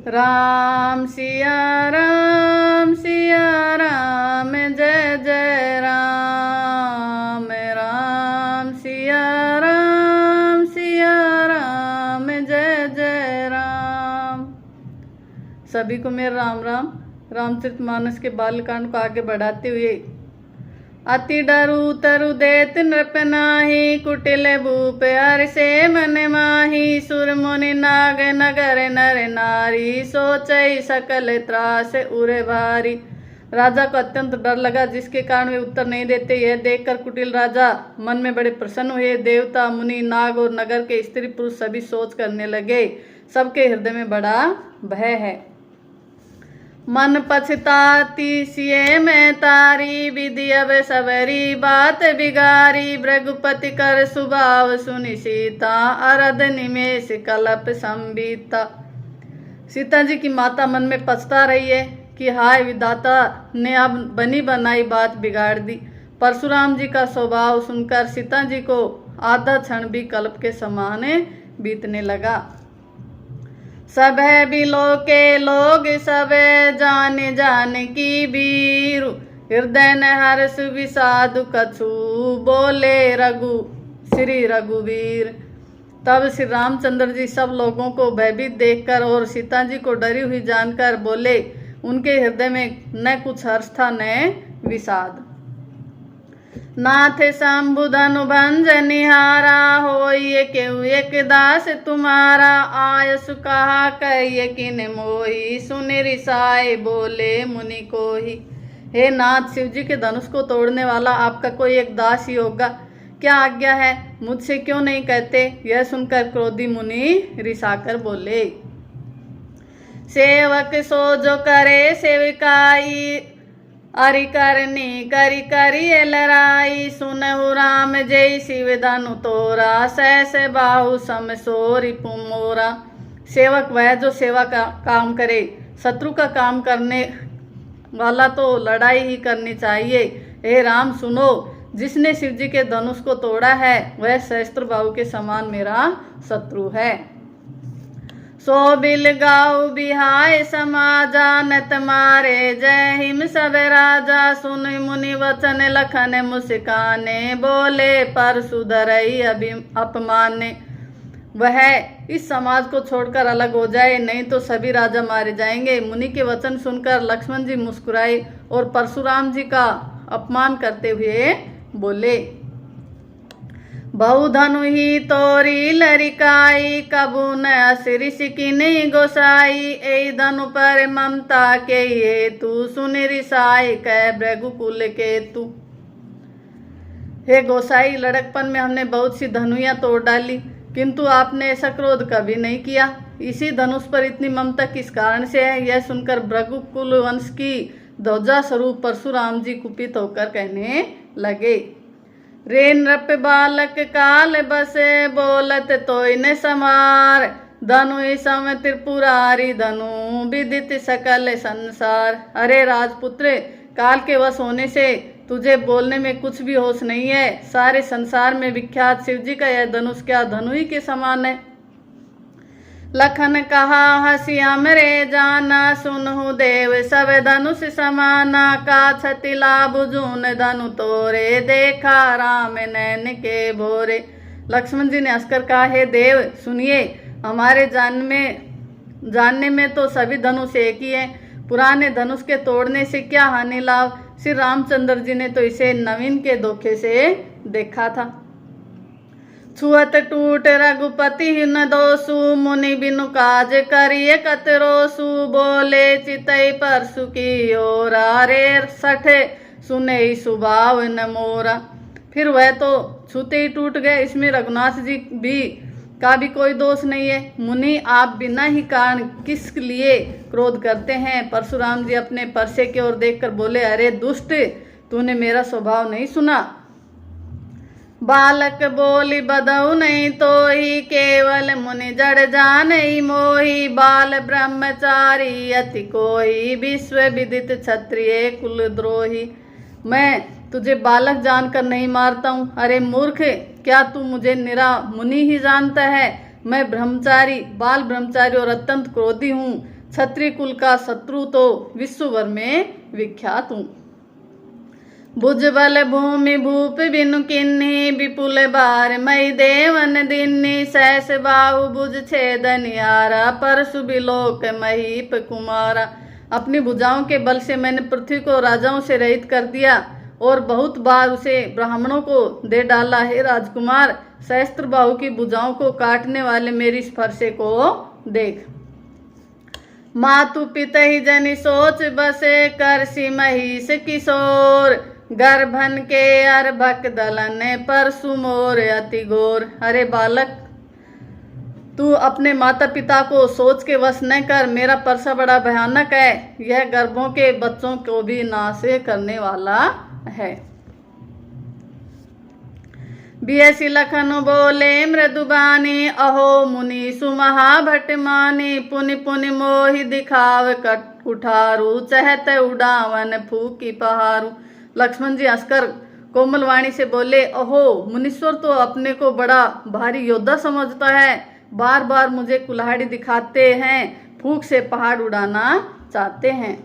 राम सिया राम जय जय राम। राम सिया राम जय जय राम। सभी को मेरा राम राम। रामचरितमानस के बालकांड को आगे बढ़ाते हुए, अति डरू तरु देत नृप नाही, कुटिल भूप हर से मन माही। सुर मुनि नाग नगर नर नारी, सोचई सकल त्रास उरे भारी। राजा को अत्यंत डर लगा, जिसके कारण वे उत्तर नहीं देते। यह देखकर कुटिल राजा मन में बड़े प्रसन्न हुए। देवता मुनि नाग और नगर के स्त्री पुरुष सभी सोच करने लगे, सबके हृदय में बड़ा भय है। मन पछताती सिए में तारी, विधि अब सबरी बात बिगारी। भृगुपति कर सुभाव सुनि सीता, अरद निमेष कलप संबीता। सीता जी की माता मन में पछता रही है कि हाय विधाता ने अब बनी बनाई बात बिगाड़ दी। परशुराम जी का स्वभाव सुनकर सीता जी को आधा क्षण भी कल्प के समान बीतने लगा। सब है बिलो के लोग सब जान जान की बीर, हृदय न हर्ष विषाद कछु बोले श्री रघुवीर। तब श्री रामचंद्र जी सब लोगों को भयभीत देखकर और सीता जी को डरी हुई जानकर बोले। उनके हृदय में न कुछ हर्ष था न विषाद। नाथ शंभुधनु भंज निहारा, होइए केहू एक दास तुम्हारा। आयसु कहा कहिए किन मोही, सुनि रिसाए बोले मुनि कोही। हे नाथ, शिव जी के धनुष को तोड़ने वाला आपका कोई एक दास ही होगा, क्या आज्ञा है, मुझसे क्यों नहीं कहते। यह सुनकर क्रोधी मुनि रिसाकर बोले। सेवक सो जो करे सेविकाई, अरि करनी करी करी लराई। सुनहु राम जय शिव धनु तोरा, सहस बाहु सम सो रिपु मोरा। सेवक वह जो सेवा का काम करे, शत्रु का काम करने वाला तो लड़ाई ही करनी चाहिए। हे राम सुनो, जिसने शिव जी के धनुष को तोड़ा है वह सहस्त्र बाहु के समान मेरा शत्रु है। सो बिल गाऊ बिहाय समाजा, नत मारे जय हिम सब राजा। सुन मुनि वचन लखन मुस्काने, बोले परशु धरई अपमाने। वह इस समाज को छोड़कर अलग हो जाए, नहीं तो सभी राजा मारे जाएंगे। मुनि के वचन सुनकर लक्ष्मण जी मुस्कुराए और परशुराम जी का अपमान करते हुए बोले। बहुधनु ही तोरी लरिकाई, कबू न असिरिस की नहीं गोसाई। ए धनु पर ममता के ये तू, सुनि रिसाई कह भृगुकुल के तू। हे गोसाई, लड़कपन में हमने बहुत सी धनुइयां तोड़ डाली, किंतु आपने ऐसा क्रोध कभी नहीं किया। इसी धनुष पर इतनी ममता किस कारण से है। यह सुनकर भृगुकुल वंश की ध्वजा स्वरूप परशुराम जी कुपित होकर कहने लगे। रे नृप बालक काल बसे, बोलत तोय न समार। धनु सम त्रिपुरारी धनु, विदित सकल संसार। अरे राजपुत्र, काल के वश होने से तुझे बोलने में कुछ भी होश नहीं है। सारे संसार में विख्यात शिव जी का यह धनुष क्या धनु ही के समान है। लखन कहा हसी हमरे जाना, सुनहु देव सब धनुष समाना। का छति लाभ जून धनु तोरे, देखा राम नैन के भोरे। लक्ष्मण जी ने हंसकर कहा, हे देव सुनिए, हमारे जानने में तो सभी धनुष एक ही है। पुराने धनुष के तोड़ने से क्या हानि लाभ। श्री रामचंद्र जी ने तो इसे नवीन के धोखे से देखा था। छुअत टूट रघुपति न दोसु, मुनि बिनु काज करिए कतरोसु। बोले चितई परसु की ओरा, रे सठे सुने सुभाव न मोरा। फिर वह तो छूते ही टूट गए, इसमें रघुनाथ जी का भी कोई दोष नहीं है। मुनि, आप बिना ही कारण किस लिए क्रोध करते हैं। परशुराम जी अपने परसे की ओर देखकर बोले, अरे दुष्ट, तूने मेरा स्वभाव नहीं सुना। बालक बोली बदऊ नहीं तो ही, केवल मुनि जड़ जान ही मोही। बाल ब्रह्मचारी अति कोही, विश्व विदित क्षत्रिय कुल द्रोही। मैं तुझे बालक जानकर नहीं मारता हूँ। अरे मूर्ख, क्या तू मुझे निरा मुनि ही जानता है। मैं ब्रह्मचारी, बाल ब्रह्मचारी और अत्यंत क्रोधी हूँ। क्षत्रिय कुल का शत्रु तो विश्व भर में विख्यात हूँ। भुज बल भूमि भूप बिनु किन्ही विपुल बार मई देवन दिन्नी सहस बाहु भुज छेदनियारा परशु बिलोक महीप कुमारा। अपनी भुजाओं के बल से मैंने पृथ्वी को राजाओं से रहित कर दिया और बहुत बार उसे ब्राह्मणों को दे डाला। है राजकुमार, सहस्त्र बाहु की भुजाओं को काटने वाले मेरी स्पर्शे को देख। मातु पिता ही जनि सोच बसे करसी महिष किशोर गर्भन के अर्भक दलन परसु मोर अति घोर। अरे बालक, तू अपने माता पिता को सोच के वश न कर, मेरा परसा बड़ा भयानक है, यह गर्भों के बच्चों को भी नाश करने वाला है। बियसी लखन बोले मृदुबानी अहो मुनि सुमहाभट मानी पुनि पुनि मोहि दिखाव कट कुठारू चहत उड़ावन फूकी पहारू। लक्ष्मण जी हंसकर कोमल वाणी से बोले, अहो मुनीश्वर तो अपने को बड़ा भारी योद्धा समझता है, बार बार मुझे कुल्हाड़ी दिखाते हैं, फूंक से पहाड़ उड़ाना चाहते हैं।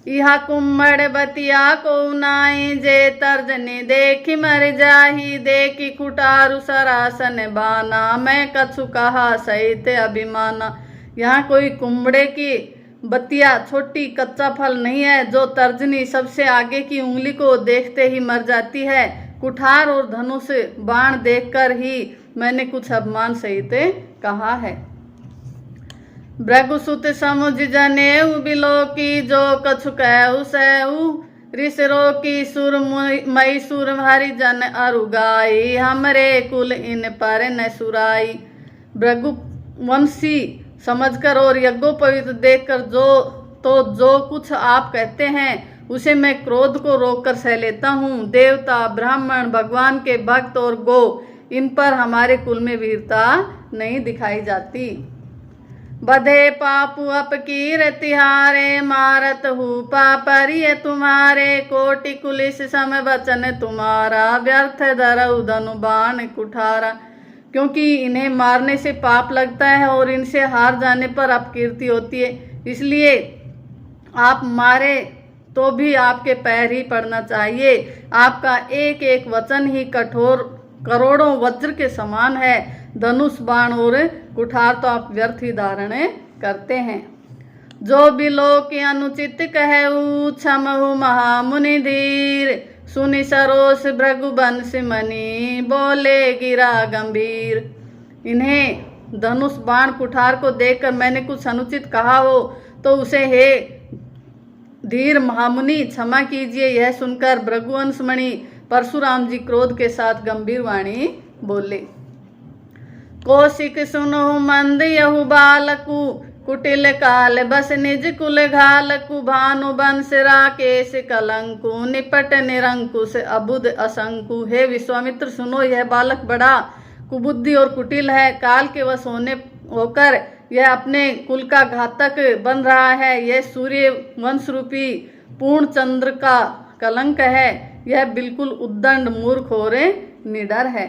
यह कुम्मड़ बतिया को नाई जे तर्जनी देखी मर जाही देखी कुटारू सरासन बाना मैं कछु कहा सहित अभिमाना। यहाँ कोई कुम्बड़े की बतिया छोटी कच्चा फल नहीं है जो तर्जनी सबसे आगे की उंगली को देखते ही मर जाती है। कुठार और धनुष बाण देखकर ही मैंने कुछ अपमान सहित कहा है। भृगुसुत समुझ जनेऊ बिलोकी जो कछु कहु सहु ऋषरो की सुर मई सुर हरि जन अरुगाई हमरे कुल इन पर न सुराई। भृगुवंशी समझकर और यज्ञोपवीत देखकर जो कुछ आप कहते हैं उसे मैं क्रोध को रोककर सह लेता हूँ। देवता ब्राह्मण भगवान के भक्त और गो, इन पर हमारे कुल में वीरता नहीं दिखाई जाती। बधे पापु अपकीर तिहारे मारत हूँ पापरिय तुम्हारे कोटि कुलिस सम बचन तुम्हारा व्यर्थ धरऊ धनु बाण कुठारा। क्योंकि इन्हें मारने से पाप लगता है और इनसे हार जाने पर अपकीर्ति होती है, इसलिए आप मारे तो भी आपके पैर ही पड़ना चाहिए। आपका एक एक वचन ही करोड़ों वज्र के समान है। धनुष बाण और कुठार तो आप व्यर्थ ही धारण करते हैं। जो बिलोक अनुचित कहऊ क्षमहु महामुनि धीर सुनि सरोस भृगुवंश मणि बोले गिरा गंभीर। इन्हें धनुष बाण कुठार को देखकर मैंने कुछ अनुचित कहा हो तो उसे हे धीर महामुनि क्षमा कीजिए। यह सुनकर भृगुवंश मणि परशुराम जी क्रोध के साथ गंभीर वाणी बोले। कौशिक सुनो मंद यहु बालकु कुटिल काल बस निज कुल घालकु भानु बंश राकेश कलंकु निपट निरंकुश अबुद असंकु। हे विश्वामित्र सुनो, यह बालक बड़ा कुबुद्धि और कुटिल है, काल के वश होकर यह अपने कुल का घातक बन रहा है। यह सूर्य वंश रूपी पूर्ण चंद्र का कलंक है। यह बिल्कुल उद्दंड मूर्ख और निडर है।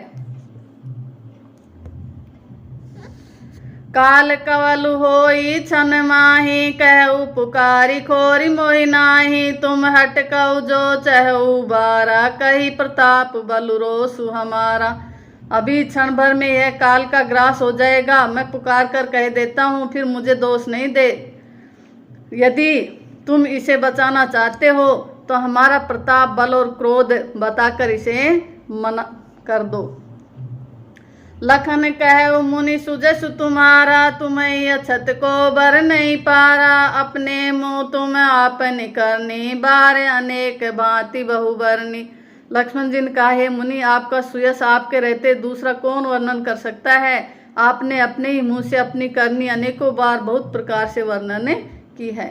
काल कवलु होई छन माही कहु पुकारी खोरी मोहि नाही तुम हट कहु जो चहु बारा कही प्रताप बलु रोसु हमारा। अभी क्षण भर में यह काल का ग्रास हो जाएगा, मैं पुकार कर कह देता हूँ, फिर मुझे दोष नहीं दे। यदि तुम इसे बचाना चाहते हो तो हमारा प्रताप बल और क्रोध बताकर इसे मना कर दो। लखन कहे मुनि सुजस तुम्हारा तुम्हें अछत को बर नहीं पारा अपने मुँह तुम आपन करनी बार अनेक भांति बहुबरनी। लक्ष्मण जी ने कहा, हे मुनि, आपका सुयश आपके रहते दूसरा कौन वर्णन कर सकता है। आपने अपने ही मुंह से अपनी करनी अनेकों बार बहुत प्रकार से वर्णन की है।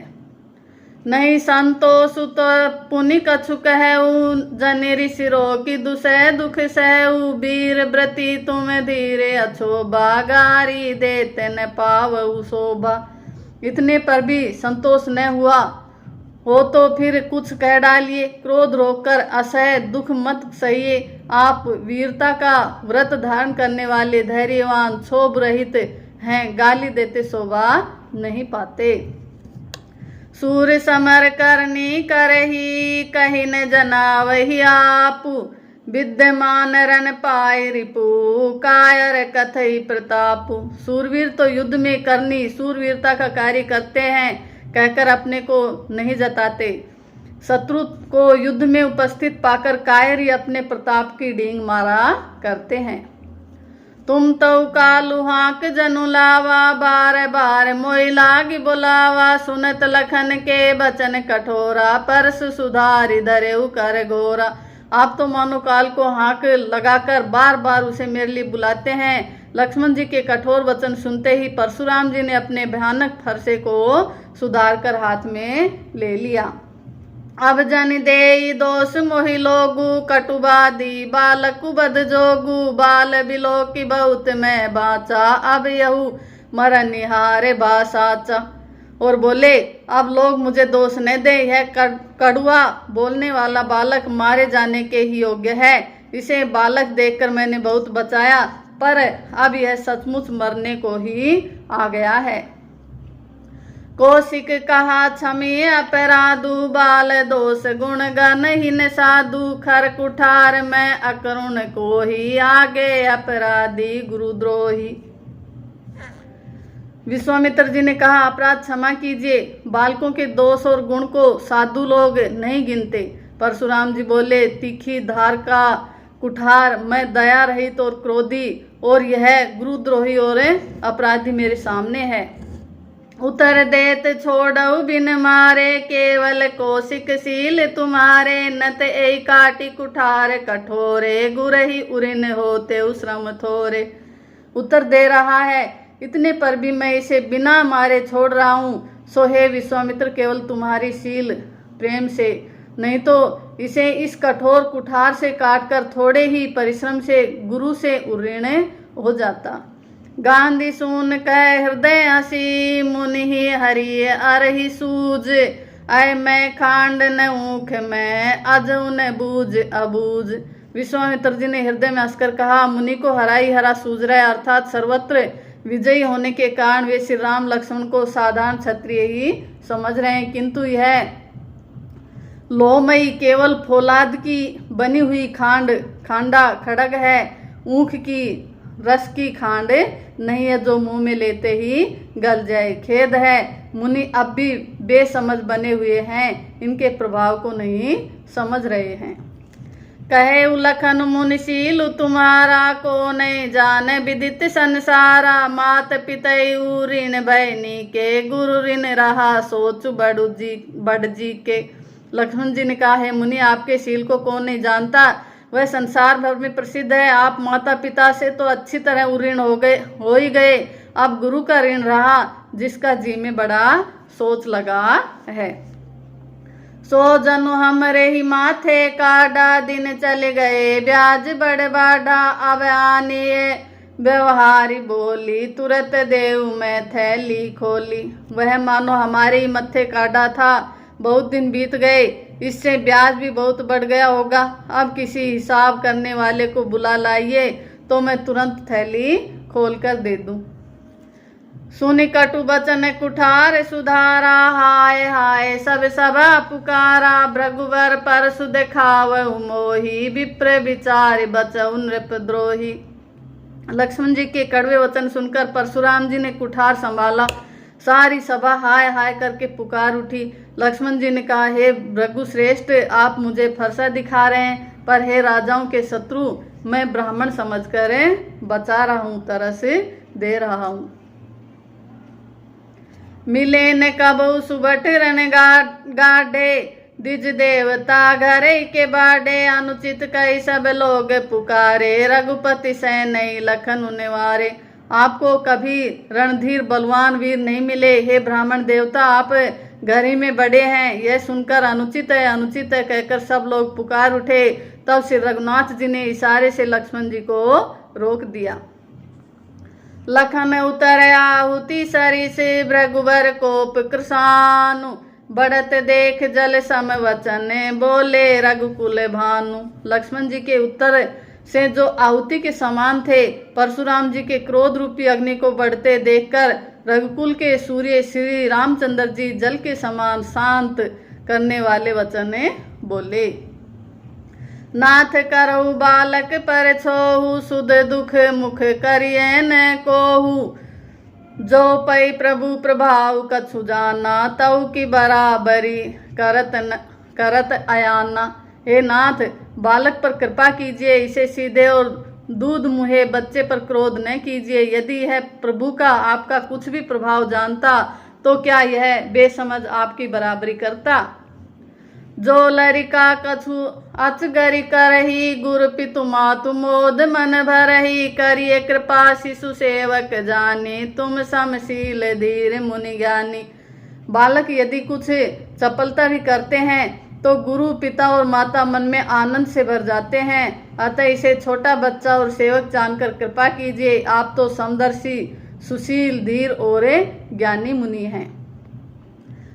नहीं संतोष तो पुनि कछु कहऊ जनि ऋषि रोगी दुसह दुख सहऊ वीर व्रति तुम धीरे अछोभा गारी देते न पावऊ शोभा। इतने पर भी संतोष न हुआ हो तो फिर कुछ कह डालिए, क्रोध रोककर असह दुख मत सहिए। आप वीरता का व्रत धारण करने वाले धैर्यवान क्षोभ रहित हैं, गाली देते शोभा नहीं पाते। सूर समर करनी करही कही न जना वही आपू, विद्यमान रन पाए रिपु कायर कथई प्रतापु। सूरवीर तो युद्ध में करनी सूरवीरता का कार्य करते हैं कहकर अपने को नहीं जताते, शत्रु को युद्ध में उपस्थित पाकर कायर ही अपने प्रताप की डींग मारा करते हैं। तुम तो कालू हाक जनु लावा, बार बार मोई लागी बुलावा, सुनत लखन के बचन कठोरा, परस सुधारि धरेउ कर घोरा। आप तो मानो काल को हाक लगाकर बार बार उसे मेरे लिए बुलाते हैं। लक्ष्मण जी के कठोर वचन सुनते ही परशुराम जी ने अपने भयानक फरसे को सुधार कर हाथ में ले लिया। अब जन दे दोष मोहि लोगु, कटुबादी बालकु बद जोगु, बाल बिलो की बहुत मैं बाचा, अब यहू मरन निहारे बासाचा। और बोले अब लोग मुझे दोष न दे, यह कड़ुआ बोलने वाला बालक मारे जाने के ही योग्य है। इसे बालक देखकर मैंने बहुत बचाया, पर अब यह सचमुच मरने को ही आ गया है। कौशिक कहा क्षमी अपराधु, बाल दोष गुण गण हिन साधु, खर कुठार में अकरुण को ही, आगे अपराधी गुरुद्रोही। विश्वामित्र जी ने कहा अपराध क्षमा कीजिए, बालकों के दोष और गुण को साधु लोग नहीं गिनते। परशुराम जी बोले तीखी धार का कुठार, मैं दया रहित और क्रोधी, और यह गुरुद्रोही और अपराधी मेरे सामने है। उतर देत छोड़ऊ बिन मारे, केवल कौशिक सील तुम्हारे, नत ए काटी कुठार कठोरे, गुरही उरिन होते श्रम थोरे। उत्तर दे रहा है इतने पर भी मैं इसे बिना मारे छोड़ रहा हूँ, सो हे विश्वामित्र केवल तुम्हारी शील प्रेम से, नहीं तो इसे इस कठोर कुठार से काटकर थोड़े ही परिश्रम से गुरु से उऋण हो जाता। गांधी सुन कह हृदय हसी, मुनि ही हरि अरहि सूझ, अय मैं खांड न ऊख में, अजऊ न बूझ अबूझ। विश्वामित्र जी ने हृदय में हंसकर कहा मुनि को हरा ही हरा सूझ रहा है, अर्थात सर्वत्र विजयी होने के कारण वे श्री राम लक्ष्मण को साधारण क्षत्रिय ही समझ रहे हैं, किंतु यह लोमई केवल फौलाद की बनी हुई खांडा खड़ग है, ऊख की रस की खांड नहीं है जो मुंह में लेते ही गल जाए। खेद है मुनि अब भी बेसमझ बने हुए हैं, इनके प्रभाव को नहीं समझ रहे हैं। कहे उलखन मुनिशील तुम्हारा, को नहीं जाने विदित संसारा, मात पितई ऋण बहनी के, गुरु ऋण रहा सोच बड़ जी के। लक्ष्मण जी ने कहा है मुनि आपके शील को कौन नहीं जानता, वह संसार भर में प्रसिद्ध है। आप माता पिता से तो अच्छी तरह ऋण हो ही गए, अब गुरु का ऋण रहा जिसका जी में बड़ा सोच लगा है। सो जनु हमरे ही माथे काडा, दिन चले गए ब्याज बड़ बाडा, अब आनिए व्यवहारी बोली, तुरंत देव में थैली खोली। वह मानो हमारे ही मत्थे काटा था, बहुत दिन बीत गए, इससे ब्याज भी बहुत बढ़ गया होगा। अब किसी हिसाब करने वाले को बुला लाइए तो मैं तुरंत थैली खोल कर दे दूं। सुनि कटु बचन कुठार सुधारा, हाय हाय सब सभा पुकारा, भृगुवर परसु देखावहु मोही, विप्र विचार बचऊ नृपद्रोही। लक्ष्मण जी के कड़वे वचन सुनकर परशुराम जी ने कुठार संभाला, सारी सभा हाय हाय करके पुकार उठी। लक्ष्मण जी ने कहा हे भृगु श्रेष्ठ, आप मुझे फरसा दिखा रहे हैं, पर हे राजाओं के शत्रु, मैं ब्राह्मण समझकर बचा रहा हूँ, तरस दे रहा हूँ। मिले न कबू सुबट रन गाढ़े, द्विज देवता घरे के बाडे, अनुचित कई सब लोग पुकारे, रघुपति सै नहीं लखन निवारे। आपको कभी रणधीर बलवान वीर नहीं मिले, हे ब्राह्मण देवता आप घर ही में बड़े हैं, यह सुनकर अनुचित है कहकर सब लोग पुकार उठे। तब श्री रघुनाथ जी ने इशारे से लक्ष्मण जी को रोक दिया। लखन उतर आहुति सरिस, भृगुवर कोप कृशानु, बढ़त देख जल सम वचन, बोले रघुकुल भानु। लक्ष्मण जी के उत्तर से जो आहुति के समान थे, परशुराम जी के क्रोध रूपी अग्नि को बढ़ते देखकर रघुकुल के सूर्य श्री रामचंद्र जी जल के समान शांत करने वाले वचन बोले। नाथ करऊ बालक पर छोहु, सुध दुख मुख करिए न कोहु। जो पै प्रभु प्रभाव कछु जाना, तऊ की बराबरी करत अयाना। हे नाथ, बालक पर कृपा कीजिए, इसे सीधे और दूध मुहे बच्चे पर क्रोध न कीजिए। यदि यह प्रभु का आपका कुछ भी प्रभाव जानता तो क्या यह बेसमझ आपकी बराबरी करता। जो लरिका कछु अचगरी करही, गुरु पितु मातु मोद मन भरही। करिए कृपा शिशु सेवक जानी, तुम समशील धीर मुनि ज्ञानी। बालक यदि कुछ चपलता भी करते हैं तो गुरु पिता और माता मन में आनंद से भर जाते हैं। अतः इसे छोटा बच्चा और सेवक जानकर कृपा कीजिए। आप तो समदर्शी, सुशील, धीर और ज्ञानी मुनि हैं।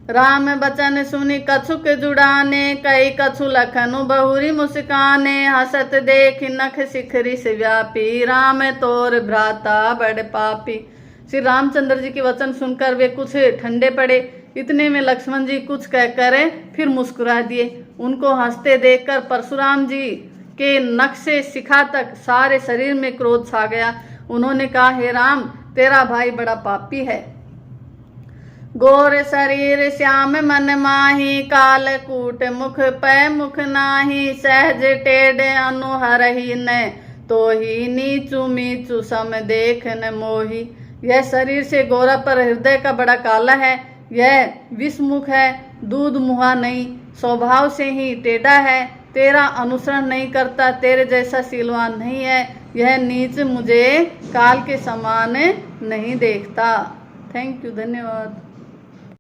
राम बचन सुनि कछुक जुड़ाने, कई कछु लखनु बहुरी मुस्काने। हसत देख नख शिखरी से व्यापी, राम तोर भ्राता बड़ पापी। श्री रामचंद्र जी के वचन सुनकर वे कुछ ठंडे पड़े। इतने में लक्ष्मण जी कुछ कहकर फिर मुस्कुरा दिए। उनको हंसते देखकर परशुराम जी के नख से शिखा तक सारे शरीर में क्रोध छा गया। उन्होंने कहा, हे राम, तेरा भाई बड़ा पापी है। गोर शरीर श्याम मन माही, काल कूट मुख पै मुख नाही। सहज टेढ़ अनुहरही न, तो ही नीचू मीचू सम देख न मोही। यह शरीर से गोरा पर हृदय का बड़ा काला है। यह विषमुख है, दूध मुहा नहीं, स्वभाव से ही टेढ़ा है। तेरा अनुसरण नहीं करता, तेरे जैसा शीलवान नहीं है। यह नीच मुझे काल के समान नहीं देखता। थैंक यू, धन्यवाद।